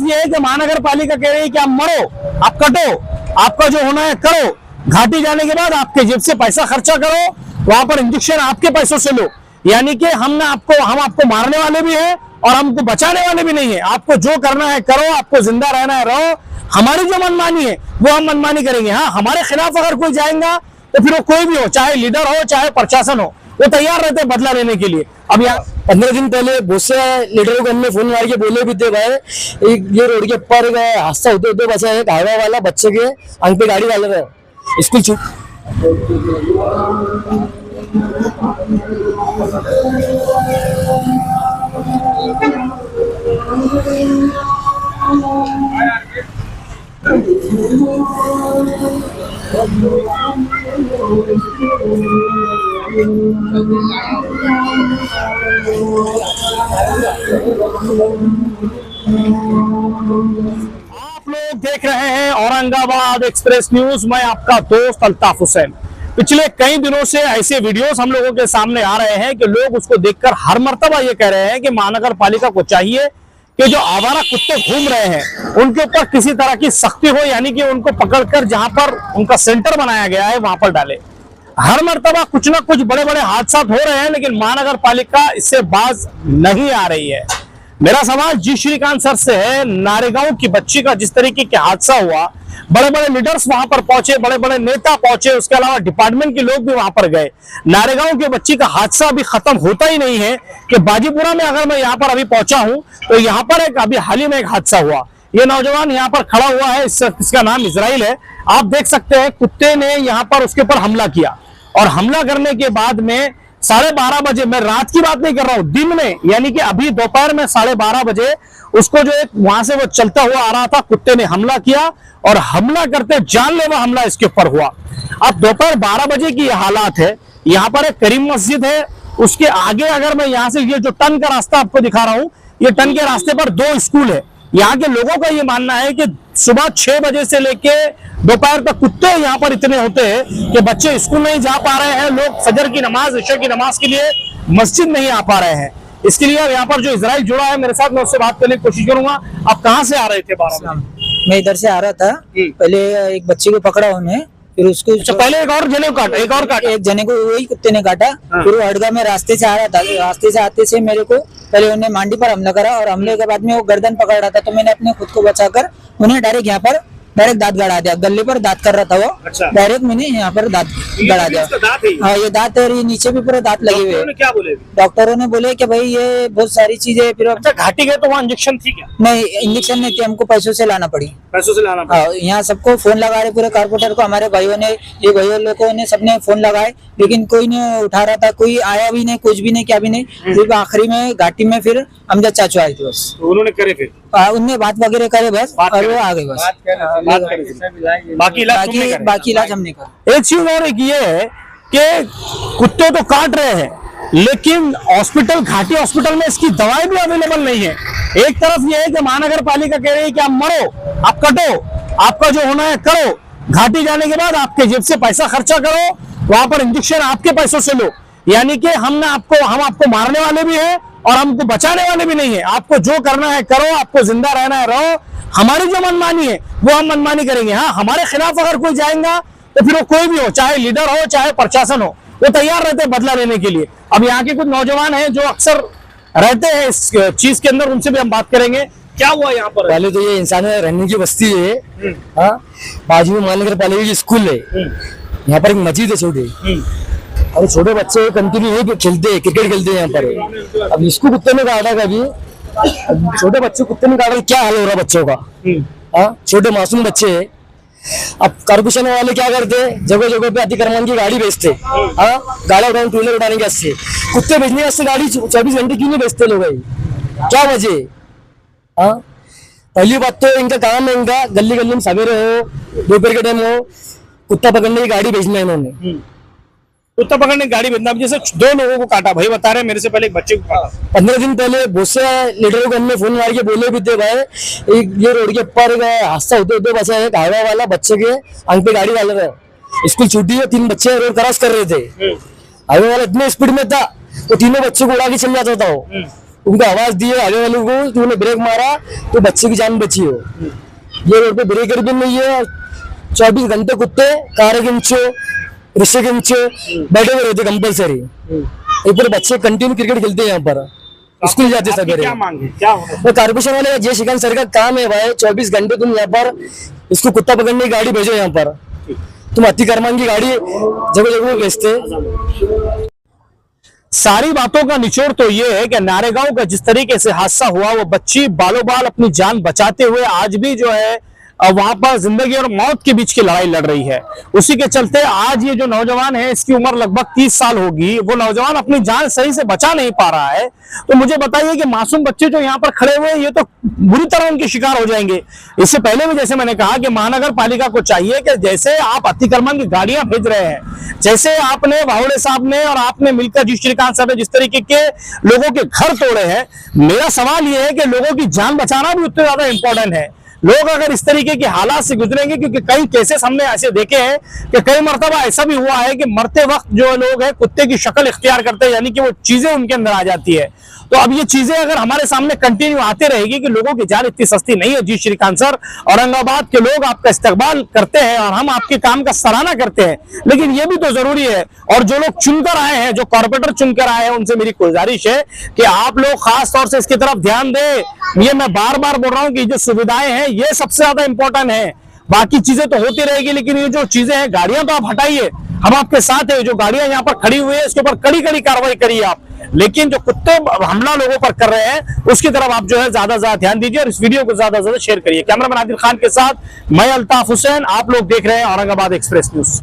ये है कि महानगर पालिका कह रही है कि आप मरो, आप कटो, आपका जो होना है करो, घाटी जाने के बाद आपके जेब से पैसा खर्चा करो, वहां पर इंजेक्शन आपके पैसों से लो। यानी कि हम आपको मारने वाले भी हैं और हमको बचाने वाले भी नहीं है। आपको जो करना है करो, आपको जिंदा रहना है रहो, हमारी जो मनमानी है वो हम मनमानी करेंगे। हाँ, हमारे खिलाफ अगर कोई जाएगा तो फिर वो कोई भी हो, चाहे लीडर हो चाहे प्रशासन हो, वो तैयार रहते हैं बदला लेने के लिए। अब यहाँ 15 दिन पहले बहुत से लीडरों को हमने फोन मार के बोले भी थे भाई ये रोड के ऊपर हादसा होते होते बचा है, हाईवा वाला बच्चे के अंक पे गाड़ी डाल रहे स्कूल छूट। आप लोग देख रहे हैं औरंगाबाद एक्सप्रेस न्यूज। मैं आपका दोस्त अल्ताफ हुसैन। पिछले कई दिनों से ऐसे वीडियोस हम लोगों के सामने आ रहे हैं कि लोग उसको देखकर हर मर्तबा ये कह रहे हैं कि महानगर पालिका को चाहिए कि जो आवारा कुत्ते घूम रहे हैं उनके ऊपर किसी तरह की सख्ती हो, यानी कि उनको पकड़कर जहां पर उनका सेंटर बनाया गया है वहां पर डाले। हर मर्तबा कुछ ना कुछ बड़े बड़े हादसा हो रहे हैं, लेकिन महानगर पालिका इससे बाज नहीं आ रही है। मेरा सवाल जी श्रीकांत सर से है। नारेगांव की बच्ची का जिस तरीके का हादसा हुआ, बड़े बड़े लीडर्स वहां पर पहुंचे, बड़े बड़े नेता पहुंचे, उसके अलावा डिपार्टमेंट के लोग भी वहां पर गए। नारेगांव की बच्ची का हादसा अभी खत्म होता ही नहीं है कि बाजीपुरा में अगर मैं यहाँ पर अभी पहुंचा हूं तो यहाँ पर अभी हाल ही में एक हादसा हुआ। ये नौजवान यहाँ पर खड़ा हुआ है, इसका नाम इजराइल है। आप देख सकते हैं कुत्ते ने यहाँ पर उसके ऊपर हमला किया और हमला करने के बाद में 12:30 बजे, मैं रात की बात नहीं कर रहा हूं, दिन में, यानी कि अभी दोपहर में 12:30 बजे उसको जो एक वहां से वो चलता हुआ आ रहा था, कुत्ते ने हमला किया और हमला करते जानलेवा हमला इसके ऊपर हुआ। अब दोपहर 12 बजे की ये हालात है। यहाँ पर एक करीम मस्जिद है, उसके आगे अगर मैं यहाँ से ये जो टर्न का रास्ता आपको दिखा रहा हूँ, ये टर्न के रास्ते पर 2 स्कूल है। यहाँ के लोगों का ये मानना है कि सुबह 6 बजे से लेके दोपहर तक कुत्ते यहाँ पर इतने होते हैं कि बच्चे स्कूल नहीं जा पा रहे हैं, लोग फजर की नमाज, इशा की नमाज के लिए मस्जिद नहीं आ पा रहे हैं। इसके लिए यहाँ पर जो इजराइल जुड़ा है मेरे साथ, मैं उससे बात करने की कोशिश करूंगा। आप कहाँ से आ रहे थे? 12 बजे मैं इधर से आ रहा था। पहले एक बच्चे को पकड़ा उन्हें, फिर उसको पहले एक और जने को काटा, एक जने को वही कुत्ते ने काटा। फिर वो हड़गा में रास्ते से आ रहा था, रास्ते से आते से मेरे को पहले उन्हें मांडी पर हमला करा और हमले के बाद में वो गर्दन पकड़ रहा था, तो मैंने अपने खुद को बचाकर उन्हें डायरेक्ट यहाँ पर दांत गड़ा दिया। गले पर दांत कर रहा था वो। अच्छा। डायरेक्ट मैंने यहाँ पर दांत गड़ा दिया। हाँ, ये दांत है, नीचे भी पूरे दांत लगे हुए। क्या बोले डॉक्टरों ने? बोले कि भाई ये बहुत सारी चीजें। फिर अच्छा, घाटी गए तो वहाँ इंजेक्शन थी क्या? नहीं, इंजेक्शन नहीं थी, हमको पैसों से लाना पड़ी। पैसों से लाना पड़ा? हाँ, यहाँ सबको फोन लगा रहे, पूरे कारपोरेटर को, हमारे भाइयों ने, ये भाइयों लोगों ने, सबने फोन लगाए, लेकिन कोई नहीं उठा रहा था, कोई आया भी नहीं, कुछ भी नहीं, क्या भी नहीं। फिर आखिरी में घाटी में फिर अमजद चाचू आए थे, बस उन्होंने करे, फिर उनने बात वगैरह करे बस, और वो आ गए बस। बाकी इलाज हमने करा। एक चीज और एक ये है कि कुत्ते तो काट रहे हैं, लेकिन हॉस्पिटल, घाटी हॉस्पिटल में इसकी दवाई भी अवेलेबल नहीं है। एक तरफ ये है कि महानगर पालिका कह रही है कि आप मरो, आप कटो, आपका जो होना है करो, घाटी जाने के बाद आपके जेब से पैसा खर्चा करो, वहां पर इंजेक्शन आपके पैसों से लो। यानी कि हम आपको मारने वाले भी हैं और हमको बचाने वाले भी नहीं है। आपको जो करना है करो, आपको जिंदा रहना है रहो, हमारी जो मनमानी है वो हम मनमानी करेंगे। हाँ, हमारे खिलाफ अगर कोई जाएगा तो फिर वो कोई भी हो, चाहे लीडर हो चाहे प्रशासन हो, वो तैयार रहते हैं बदला लेने के लिए। अब यहाँ के कुछ नौजवान हैं जो अक्सर रहते हैं इस चीज के अंदर, उनसे भी हम बात करेंगे। क्या हुआ यहाँ पर? पहले तो ये इंसान रहने की बस्ती है, हाँ, बाजू में महानगर पालिका की स्कूल है, यहाँ पर एक मस्जिद है छोटी, और छोटे बच्चे कंटिन्यू यही खेलते हैं, क्रिकेट खेलते हैं यहाँ पर। अब इसको कुत्ते ने काटा कभी, छोटे बच्चे कुत्ते ने काटा, क्या हाल हो रहा है बच्चों का? हाँ, छोटे मासूम बच्चे हैं। अब कारपोरेशन वाले क्या करते हैं, जगह जगह पे अतिक्रमण की गाड़ी बेचते, हाँ, गाड़ी उठाने, टू व्हीलर उठाने के वास्ते, कुत्ते बेचने के वास्ते गाड़ी 24 घंटे क्यों नहीं बेचते लोग? क्या वजह? हाँ, पहली बात तो इनका काम है, इनका गली गली में सवेरे हो, दोपहर के टाइम हो, कुत्ता पकड़ने की गाड़ी भेजना है इन्होंने। कुत्ता पकड़ने की गाड़ी भेजना, जैसे 2 लोगों को काटा, भाई बता रहे हैं मेरे से पहले एक बच्चे को काटा। 15 दिन पहले बहुत से लीडरों को हमने फोन मार के बोले भी थे भाई ये रोड के ऊपर हादसा होते होते बचा है, हाईवा वाला बच्चे के अंक पे गाड़ी डाल रहे, स्कूल छुट्टी है, 3 बच्चे रोड क्रॉस कर रहे थे, हाईवे वाला इतने स्पीड में था तो तीनों बच्चों को उड़ा के चल जाता था। उनको आवाज दी है आगे वालों को, तो उन्होंने ब्रेक मारा तो बच्चे की जान बची हो। ये रोड पे ब्रेकर भी नहीं है, 24 घंटे कुत्ते कार गिंचो रिक्शे गिंचो बैठे हुए रहते कंपलसरी। एक पूरे बच्चे कंटिन्यू क्रिकेट खेलते हैं यहाँ पर, स्कूल जाते आपकी सवेरे। क्या मांग है, क्या होना वो कारपोरेशन वाले का जय श्रीकांत सर का काम है भाई, 24 घंटे तुम यहाँ पर इसको कुत्ता पकड़ने की गाड़ी भेजो यहाँ पर। तुम अतिक्रमण की गाड़ी जगह जगह भेजते। सारी बातों का निचोड़ तो ये है कि नारेगांव का जिस तरीके से हादसा हुआ, वो बच्ची बालों बाल अपनी जान बचाते हुए आज भी जो है वहां पर जिंदगी और मौत के बीच की लड़ाई लड़ रही है। उसी के चलते आज ये जो नौजवान है, इसकी उम्र लगभग 30 साल होगी, वो नौजवान अपनी जान सही से बचा नहीं पा रहा है। तो मुझे बताइए कि मासूम बच्चे जो यहाँ पर खड़े हुए हैं, ये तो बुरी तरह उनके शिकार हो जाएंगे। इससे पहले भी जैसे मैंने कहा कि महानगर पालिका को चाहिए कि जैसे आप अतिक्रमण की गाड़ियां भेज रहे हैं, जैसे आपने वाहुड़े साहब ने और आपने मिलकर जी श्रीकांत साहब ने जिस तरीके के लोगों के घर तोड़े हैं, मेरा सवाल यह है कि लोगों की जान बचाना भी उतना ज्यादा इंपॉर्टेंट है। लोग अगर इस तरीके के हालात से गुजरेंगे, क्योंकि कई केसेस हमने ऐसे देखे हैं कि कई मर्तबा ऐसा भी हुआ है कि मरते वक्त जो लोग हैं कुत्ते की शक्ल इख्तियार करते हैं, यानी कि वो चीजें उनके अंदर आ जाती है। तो अब ये चीजें अगर हमारे सामने कंटिन्यू आते रहेगी कि लोगों की जान इतनी सस्ती नहीं है। जी श्रीकांत सर, औरंगाबाद के लोग आपका इस्तकबाल करते हैं और हम आपके काम का सराहना करते हैं, लेकिन ये भी तो जरूरी है। और जो लोग चुनकर आए हैं, जो कॉर्पोरेटर चुनकर आए हैं, उनसे मेरी गुजारिश है कि आप लोग खास तौर से इसकी तरफ ध्यान दें। ये मैं बार बार बोल रहा हूं कि जो सुविधाएं हैं ये सबसे ज्यादा इंपॉर्टेंट है, बाकी चीजें तो होती रहेगी, लेकिन ये जो चीजें हैं, गाड़ियां तो आप हटाइए, हम आपके साथ है। जो गाड़ियां यहाँ पर खड़ी हुई है इसके ऊपर कड़ी कड़ी कार्रवाई करिए आप, लेकिन जो कुत्ते हमला लोगों पर कर रहे हैं उसकी तरफ आप जो है ज्यादा ज्यादा ध्यान दीजिए और इस वीडियो को ज्यादा ज्यादा शेयर करिए। कैमरामैन आदिल खान के साथ मैं अल्ताफ हुसैन, आप लोग देख रहे हैं औरंगाबाद एक्सप्रेस न्यूज।